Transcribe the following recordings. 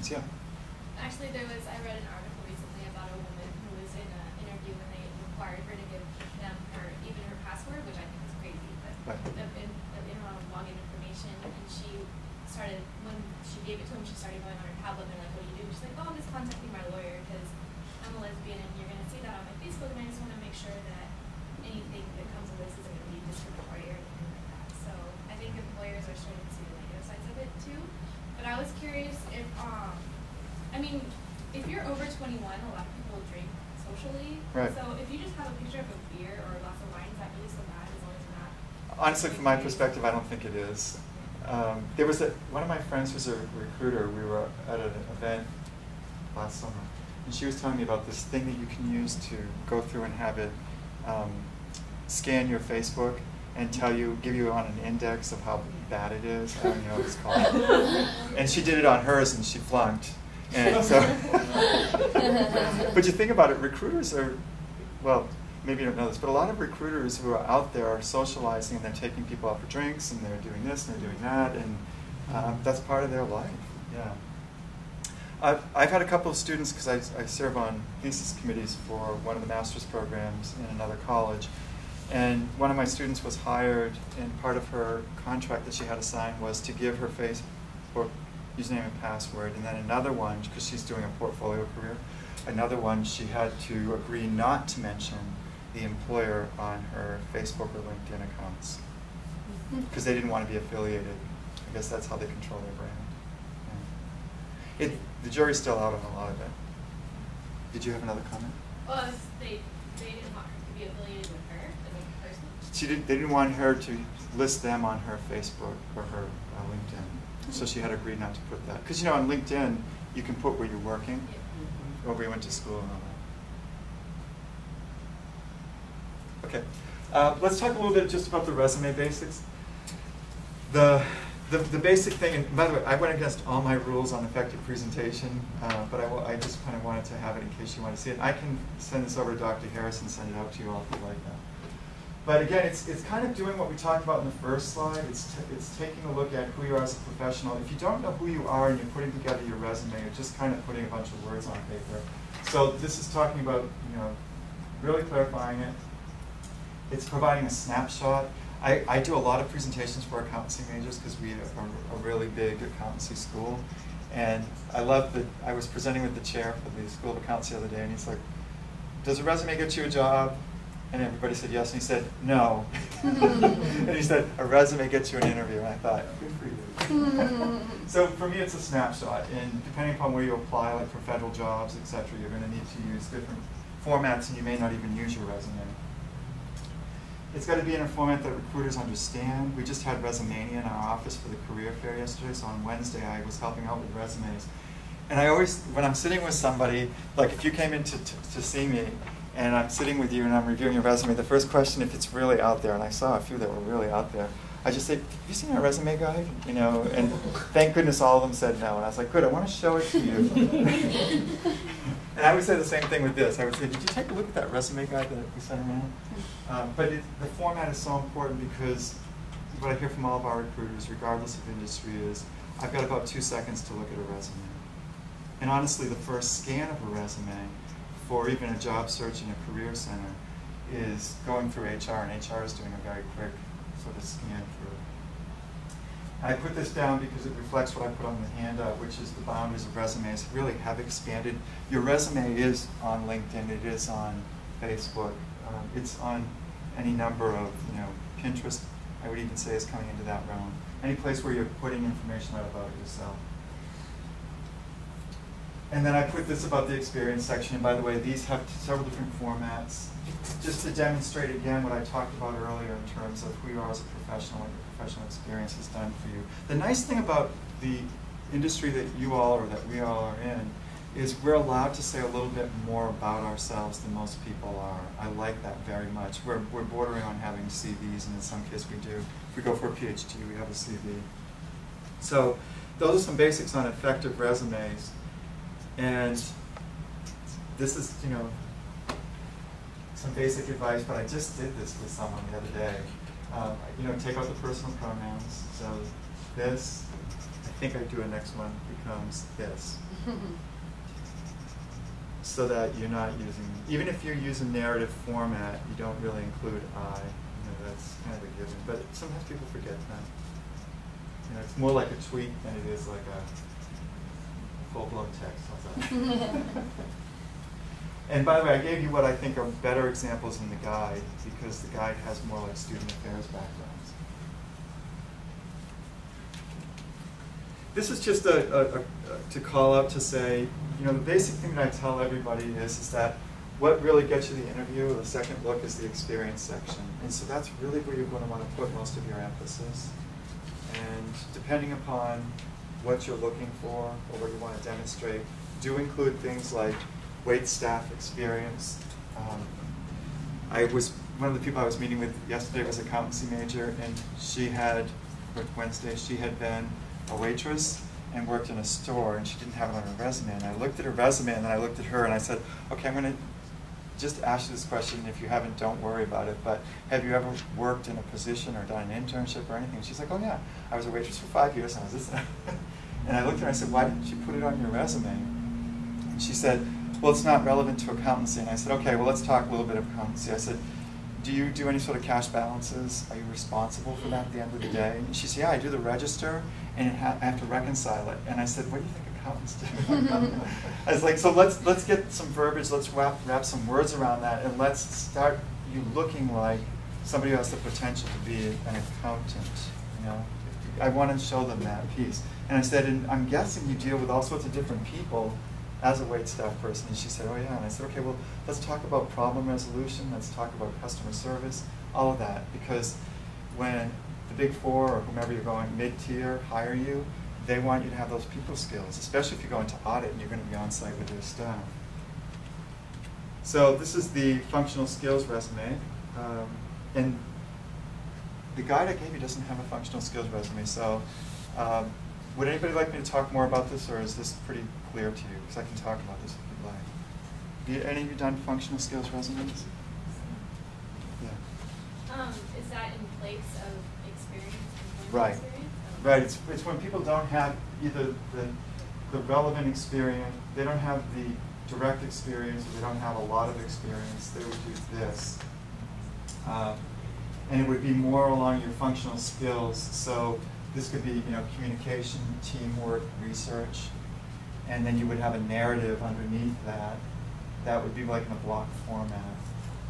questions, yeah. Actually, I read an article recently about a woman who was in an interview and they required her to give them even her password, which I think is crazy, but login information. And she started, when she gave it to them, she started going on her tablet and they're like, what do you do? She's like, oh, I'm just contacting my lawyer because I'm a lesbian and you're going to see that on my Facebook and I just want to make sure that anything that comes with this isn't going to be discriminatory or anything like that. So I think employers are starting to see the negative sides of it too. But I was curious if, I mean, if you're over 21, a lot of people drink socially. Right. So if you just have a picture of a beer or a glass of wine, is that really so bad as long as you're not? Honestly, from my perspective, I don't think it is. There was one of my friends was a recruiter. We were at an event last summer, and she was telling me about this thing that you can use to go through and have it scan your Facebook and give you on an index of how bad it is. I don't even know what it's called. And she did it on hers, and she flunked. And so, but you think about it, recruiters are, well, maybe you don't know this, but a lot of recruiters who are out there are socializing and they're taking people out for drinks and they're doing this and they're doing that, and that's part of their life. Yeah. I've had a couple of students, because I serve on thesis committees for one of the master's programs in another college, and one of my students was hired, and part of her contract that she had to sign was to give her Facebook username and password, and then another one, because she's doing a portfolio career, another one she had to agree not to mention the employer on her Facebook or LinkedIn accounts, because they didn't want to be affiliated. I guess that's how they control their brand. Yeah. The jury's still out on a lot of it. Did you have another comment? Well, they didn't want her to be affiliated with her as a person? They didn't want her to list them on her Facebook or her LinkedIn. So she had agreed not to put that. Because, on LinkedIn, you can put where you're working, or where you went to school and all that. Okay. Let's talk a little bit just about the resume basics. The basic thing, and by the way, I went against all my rules on effective presentation, but I just kind of wanted to have it in case you want to see it. I can send this over to Dr. Harris and send it out to you all if you like that. But again, it's kind of doing what we talked about in the first slide. It's taking a look at who you are as a professional. If you don't know who you are and you're putting together your resume, you're just kind of putting a bunch of words on paper. So this is talking about, really clarifying it. It's providing a snapshot. I do a lot of presentations for accountancy majors because we are a really big accountancy school. And I love that I was presenting with the chair for the School of Accountancy the other day, and he's like, does a resume get you a job? And everybody said yes, and he said, no. And he said, a resume gets you an interview. And I thought, good for you. So for me, it's a snapshot. And depending upon where you apply, like for federal jobs, et cetera, you're going to need to use different formats, and you may not even use your resume. It's got to be in a format that recruiters understand. We just had Resumania in our office for the career fair yesterday, so on Wednesday I was helping out with resumes. And I always, when I'm sitting with somebody, like if you came in to see me, and I'm sitting with you and I'm reviewing your resume, the first question, if it's really out there, and I saw a few that were really out there, I just say, have you seen our resume guide? And thank goodness all of them said no. And I was like, good, I want to show it to you. And I would say the same thing with this. I would say, did you take a look at that resume guide that we sent around? But the format is so important because what I hear from all of our recruiters, regardless of industry, is I've got about 2 seconds to look at a resume. And honestly, the first scan of a resume for even a job search in a career center is going through HR, and HR is doing a very quick sort of scan through. I put this down because it reflects what I put on the handout, which is the boundaries of resumes really have expanded. Your resume is on LinkedIn, it is on Facebook, it's on any number of, Pinterest, I would even say is coming into that realm. Any place where you're putting information out about yourself. And then I put this about the experience section, and by the way, these have several different formats, just to demonstrate again what I talked about earlier in terms of who you are as a professional and your professional experience has done for you. The nice thing about the industry that you all or that we all are in is we're allowed to say a little bit more about ourselves than most people are. I like that very much. We're bordering on having CVs, and in some cases we do. If we go for a PhD, we have a CV. So those are some basics on effective resumes. And this is, some basic advice, but I just did this with someone the other day. Take out the personal pronouns. So this, I think I do it next month becomes this. So that you're not using, even if you're using narrative format, you don't really include I. That's kind of a given, but sometimes people forget that. It's more like a tweet than it is like a full-blown text. And by the way, I gave you what I think are better examples in the guide, because the guide has more like student affairs backgrounds. This is just to call out to say, the basic thing that I tell everybody is that what really gets you the interview, the second look, is the experience section. And so that's really where you're going to want to put most of your emphasis. And depending upon what you're looking for or what you want to demonstrate, do include things like wait staff experience. One of the people I was meeting with yesterday was an accountancy major, and she had been a waitress and worked in a store, and she didn't have it on her resume. And I looked at her resume, and then I looked at her, and I said, okay, I'm going to just ask you this question. If you haven't, don't worry about it. But have you ever worked in a position or done an internship or anything? And she's like, oh yeah, I was a waitress for 5 years, and I was this. And I looked at her and I said, why didn't you put it on your resume? And she said, well, it's not relevant to accountancy. And I said, okay, well, let's talk a little bit of accountancy. I said, do you do any sort of cash balances? Are you responsible for that at the end of the day? And she said, yeah, I do the register, and I have to reconcile it. And I said, what do you think accountants do? I was like, so let's get some verbiage, let's wrap some words around that, and let's start you looking like somebody who has the potential to be an accountant. I want to show them that piece. And I said, and I'm guessing you deal with all sorts of different people as a waitstaff person. And she said, oh yeah. And I said, okay, well, let's talk about problem resolution, let's talk about customer service, all of that. Because when the Big Four or whomever you're going mid-tier hire you, they want you to have those people skills, especially if you go into audit and you're going to be on site with your staff. So this is the functional skills resume. And the guide I gave you doesn't have a functional skills resume. So would anybody like me to talk more about this, or is this pretty clear to you? Because I can talk about this if you'd like. Have any of you done functional skills resumes? Yeah. Is that in place of experience? Right. Experience? Right. It's when people don't have either the relevant experience, they don't have the direct experience, or they don't have a lot of experience, they would do this. And it would be more along your functional skills. So this could be, communication, teamwork, research, and then you would have a narrative underneath that. That would be like in a block format.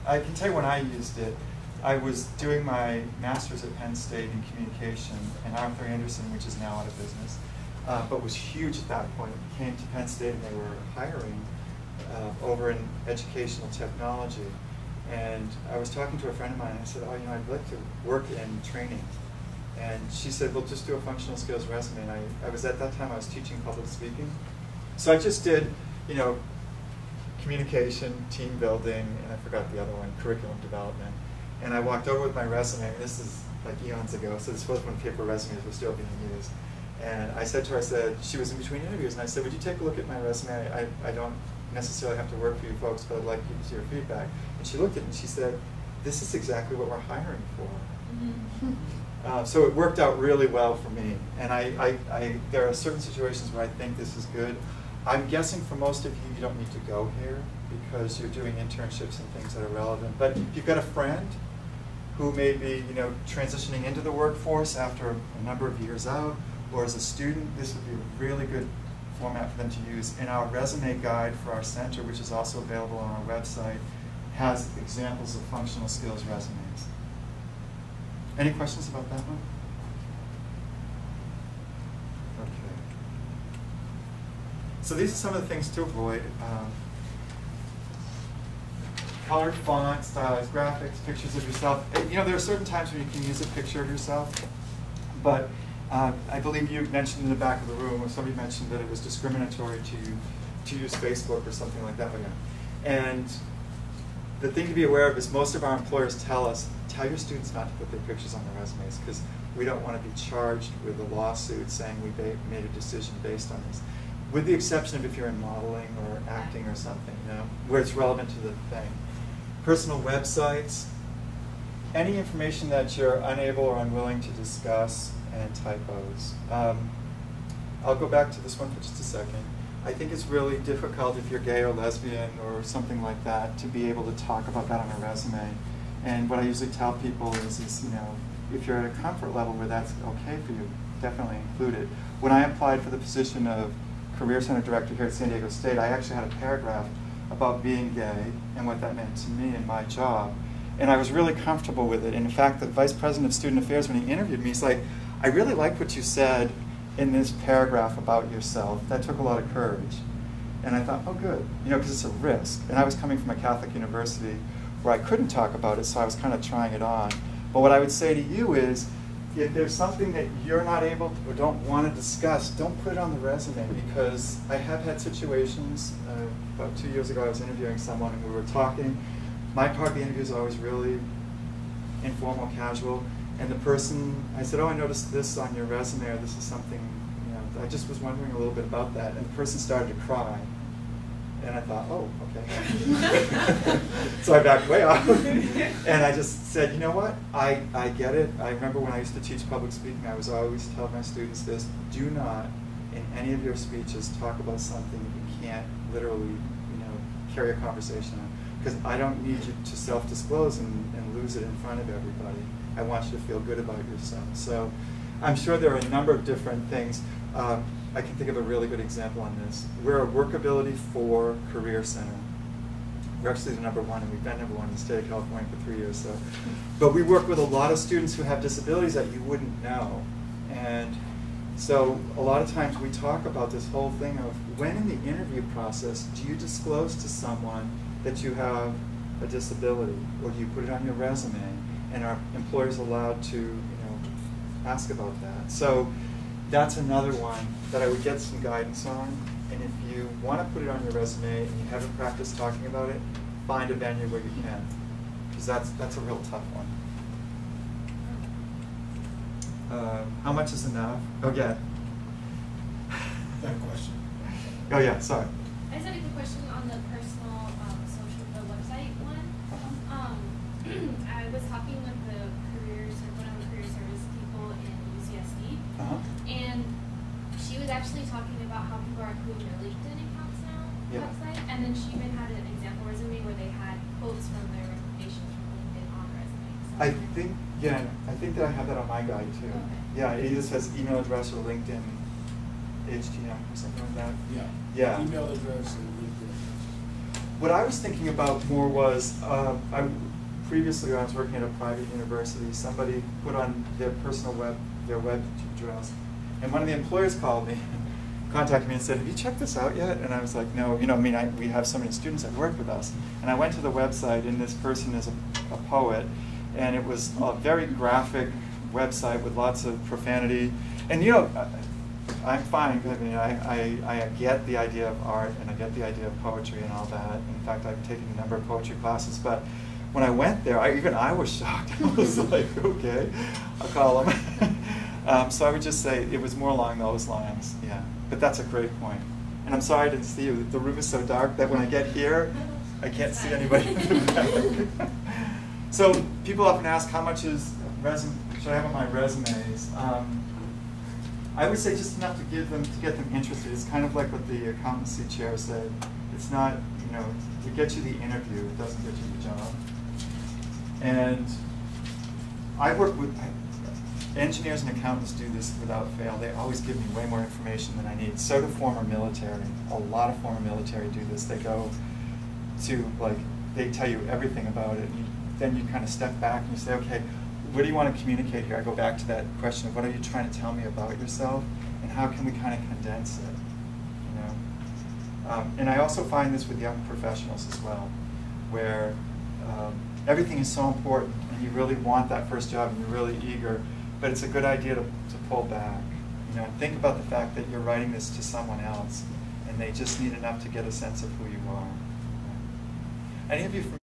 I can tell you when I used it. I was doing my master's at Penn State in communication, and Arthur Anderson, which is now out of business, but was huge at that point, came to Penn State, and they were hiring over in educational technology. And I was talking to a friend of mine, and I said, oh, I'd like to work in training. And she said, well, just do a functional skills resume. And I was at that time, I was teaching public speaking. So I just did, communication, team building, and I forgot the other one, curriculum development. And I walked over with my resume, and this is like eons ago, so this was when paper resumes were still being used. And I said to her, she was in between interviews, and I said, would you take a look at my resume? I don't necessarily have to work for you folks, but I'd like you to see your feedback. And she looked at it and she said, this is exactly what we're hiring for. So it worked out really well for me. And there are certain situations where I think this is good. I'm guessing for most of you, you don't need to go here because you're doing internships and things that are relevant. But if you've got a friend who may be transitioning into the workforce after a number of years out, or as a student, this would be a really good format for them to use. And our resume guide for our center, which is also available on our website, has examples of functional skills resumes. Any questions about that one? Okay. So these are some of the things to avoid. Colored font, stylized graphics, pictures of yourself. There are certain times when you can use a picture of yourself, but I believe you mentioned in the back of the room, or somebody mentioned that it was discriminatory to use Facebook or something like that. And the thing to be aware of is most of our employers tell your students not to put their pictures on their resumes because we don't want to be charged with a lawsuit saying we made a decision based on this. With the exception of if you're in modeling or acting or something, where it's relevant to the thing. Personal websites, any information that you're unable or unwilling to discuss, and typos. I'll go back to this one for just a second. I think it's really difficult if you're gay or lesbian or something like that to be able to talk about that on a resume. And what I usually tell people is you know, if you're at a comfort level where that's okay for you, definitely include it. When I applied for the position of Career Center Director here at San Diego State, I actually had a paragraph about being gay and what that meant to me and my job. And I was really comfortable with it. And in fact, the Vice President of Student Affairs, when he interviewed me, he's like, I really like what you said in this paragraph about yourself. That took a lot of courage. And I thought, oh good, you know, because it's a risk. And I was coming from a Catholic university where I couldn't talk about it, so I was kind of trying it on. But what I would say to you is, if there's something that you're not able to or don't want to discuss, don't put it on the resume, because I have had situations, about 2 years ago I was interviewing someone and we were talking. My part of the interview is always really informal, casual, and the person, I said, oh, I noticed this on your resume, or this is something, you know, I just was wondering a little bit about that, and the person started to cry. And I thought, oh, okay. So I backed way off. And I just said, you know what, I get it. I remember when I used to teach public speaking, I was always telling my students this: do not, in any of your speeches, talk about something you can't literally, you know, carry a conversation on. Because I don't need you to self-disclose and lose it in front of everybody. I want you to feel good about yourself. So I'm sure there are a number of different things. I can think of a really good example on this. We're a workability for Career Center. We're actually the #1, and we've been #1 in the state of California for 3 years. So, but we work with a lot of students who have disabilities that you wouldn't know. And so a lot of times we talk about this whole thing of, when in the interview process do you disclose to someone that you have a disability, or do you put it on your resume? And are employers allowed to, you know, ask about that? So that's another one that I would get some guidance on. And if you want to put it on your resume and you haven't practiced talking about it, find a venue where you can, because that's a real tough one. How much is enough? Oh, yeah. That question. Oh, yeah, sorry. I just had a quick question on the personal social, the website one. I was talking with one of the career service people in UCSD, and she was actually talking about how people are including their LinkedIn accounts now on the website, and then she even had an example resume where they had quotes from their recommendations from LinkedIn on the resume. So I think that I have that on my guide too. Okay. Yeah, it either says email address or LinkedIn HTM or something like that. Yeah. Yeah. Email address and LinkedIn address. What I was thinking about more was, previously when I was working at a private university, somebody put on their personal their web address, and one of the employers called me, contacted me and said, have you checked this out yet? And I was like, no, you know, I mean, we have so many students that work with us. And I went to the website, and this person is a poet, and it was a very graphic website with lots of profanity. And you know, I'm fine. I mean, I get the idea of art, and I get the idea of poetry and all that. In fact, I've taken a number of poetry classes, but when I went there, even I was shocked. I was like, okay, I'll call them. So I would just say it was more along those lines, yeah. But that's a great point. And I'm sorry I didn't see you. The room is so dark that when I get here, I can't see anybody. So people often ask, how much should I have on my resumes? I would say just enough to get them interested. It's kind of like what the accountancy chair said. It's not, you know, to get you the interview, it doesn't get you the job. And I work with engineers and accountants do this without fail. They always give me way more information than I need. So do former military. A lot of former military do this. They go to, like, they tell you everything about it. Then you kind of step back and you say, okay, what do you want to communicate here? I go back to that question of what are you trying to tell me about yourself, and how can we kind of condense it, you know? And I also find this with young professionals as well, where everything is so important, and you really want that first job, and you're really eager, but it's a good idea to pull back, you know, and think about the fact that you're writing this to someone else, and they just need enough to get a sense of who you are. Any of you